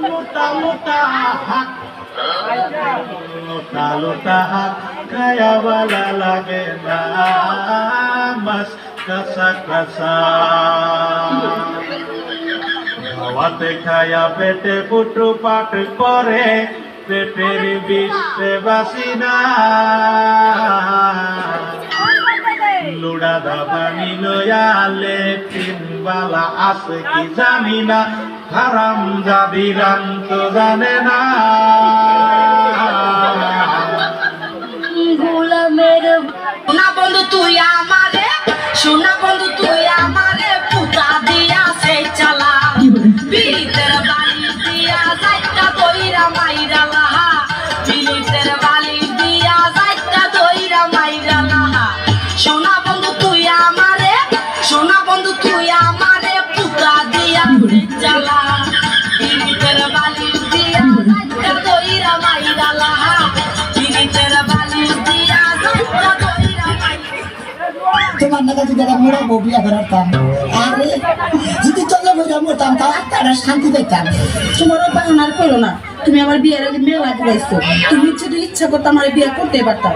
মোটা মোটা হাত মোটা মোটা হাত খায়া ভালো লাগে না মাছ কাঁচা কাঁচা খাওয়াতে খায়া পেটে পুটু পাট করে পেটের বিশ্বে বাসি না লুড়া দাবানি লয়ালে তিনবালা আছে কি জানি না হারাম জাদিরাম তো জানে না গোলামের না বন্ধু তুই আমারে সোনা বন্ধু তুই আমারে পুতা দিয়া সে চালা বিলিতের বাড়ি দিয়া যাইতা দইরা মাইরা লাহা বিলিতের বাড়ি দিয়া যাইতা দইরা মাইরা লাহা সোনা বন্ধু তুই আমারে সোনা বন্ধু তুই আমারে পুতা দিয়া সে চালা বিলিতের বাড়ি দিয়া যাইতা দইরা মাইরা লাহা বিলিতের বাড়ি দিয়া যাইতা দইরা মাইরা তোমার নাকি যদি মোড়া বিয়া করাতাম আরে যদি চলে বইরা মরতাম তাও একটা শান্তি পেতাম তোমার বাহানার করো না তুমি আমার বিয়ের আগে মেলা ঘুরাইছো তুমি যদি ইচ্ছা করতে আমার বিয়ে করতে পারতাম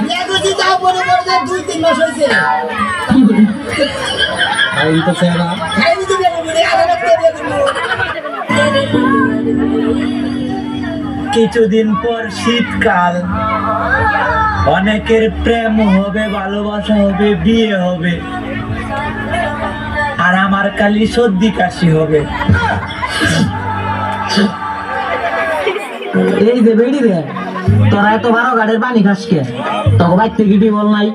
বিয়া যদি তাও মনে করছে 2-3 মাস হয়েছে খাইনি তো বিয়া করবি আগে রাখতে বিয়া করবো কিছুদিন পর শীতকাল অনেকের প্রেম হবে ভালোবাসা হবে বিয়ে হবে আর আমার কালি সর্দি কাশি হবে এই যে বেড়ি রে তোরা এত 12 গাড়ির পানি খাস কে তোকে বাইর থেকে কি বল নাই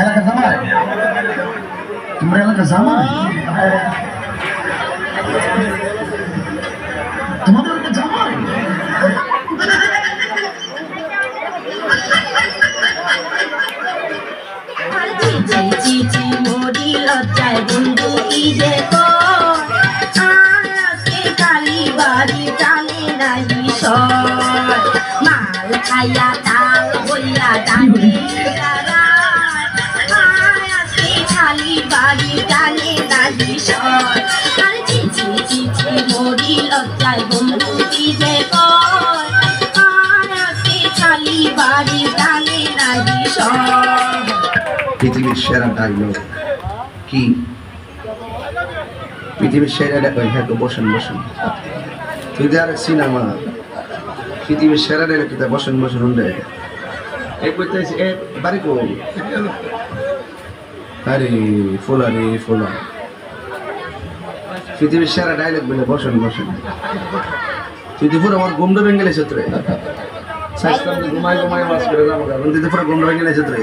এলাকা জামাই তোমার এলাকা জামাই তোমাদের এলাকা জামাই চিচি মোদি লজ্জায় বন্ধু কি যে আজকে কালি বাড়ি টানে নাই সর মাল খাইয়া তাল হইয়া ডানি আজকে খালি বাড়ি টানে নাই সর আর চিচি চিচি মোদি লজ্জায় বন্ধু কি যে আজকে খালি বাড়ি টানে নাই সর পৃথিবীর সেরা ডায়লগ কি পৃথিবীর সেরা ডায়লগ বসেন বসেন তুই আর সিনেমা পৃথিবীর সেরা ডায়লগ কি বসেন বসেন হুন্ডে এই কইতেছি এ বাড়ি কো আরে ফোলা রে ফোলা পৃথিবীর সেরা ডায়লগ বলে বসেন বসেন তুই তো পুরো আমার গুমডো বেঙ্গলে ক্ষেত্রে সাইস্তাম ঘুমাই ঘুমাই ওয়াজ করে যাবো কারণ তুই তো পুরো গুমডো বেঙ্গলে ক্ষেত্রে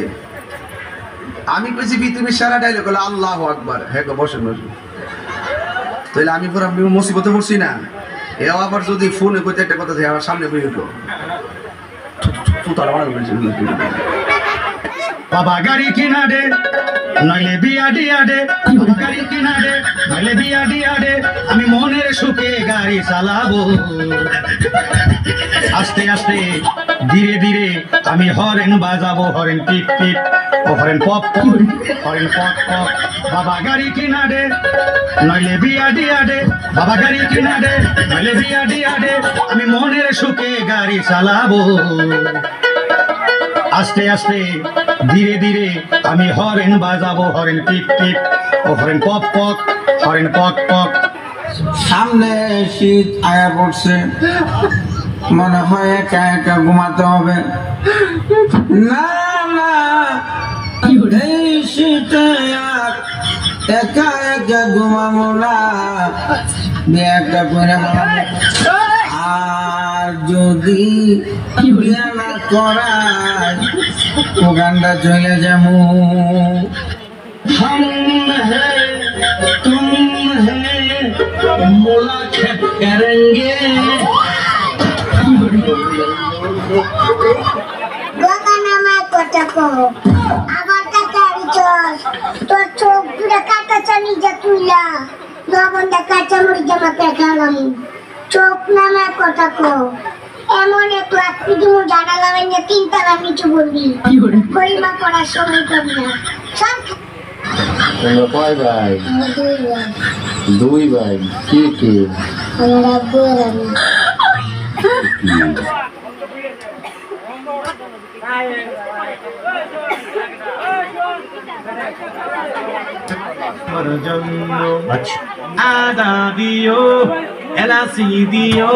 আমি কইছি পৃথিবীর সারা ডায়লগ হলো আল্লাহু আকবার হ্যাঁ গো বসেন বসেন তাহলে আমি পুরো মুসিবতে পড়ছি না এও আবার যদি ফোনে কইতে একটা কথা থাকে আমার সামনে বই উঠলো তুতার বানা বলছি বাবা গাড়ি কিনা দে নইলে বিয়া দিয়া দে বাবা গাড়ি কিনা দে নইলে বিয়া দিয়া দে আমি মনের সুখে গাড়ি চালাবো আস্তে আস্তে ধীরে ধীরে আমি হরেন বাজাবো হরেন টিপ টিপ ও হরেন পপ পপ হরেন পপ পপ বাবা গাড়ি কিনা দে নইলে বিয়া দিয়া দে বাবা গাড়ি কিনা দে নইলে বিয়া দিয়া দে আমি মনের সুখে গাড়ি চালাবো আস্তে আস্তে ধীরে ধীরে আমি হরেন বাজাবো হরেন টিপ টিপ ও হরেন পপ পপ হরেন পক পক সামনে শীত আয়া পড়ছে মনে হয় একা একা ঘুমাতে হবে না না এই শীতে আর একা একা ঘুমাবো না বিয়েটা করে আর যদি বিয়ে না করায় ওখানটা চলে যাবো हम हैं तुम हैं मुलाकात करेंगे কথা কও আবার টাকারি চল তোর চোখ দুটো কাটা চানি যা তুইলা লবণটা কাঁচা মরিচ জামাতে খালাম চোখ নামে কথা কো এমন এক লাঠি তুমি জানালা ভেঙে তিনতলা নিচে বলবি গরিমা করার সময় করবি না সব তোমরা কয় ভাই? দুই ভাই। কি কি? আমার আব্বু আর আমি আদা দিও এলাচি দিও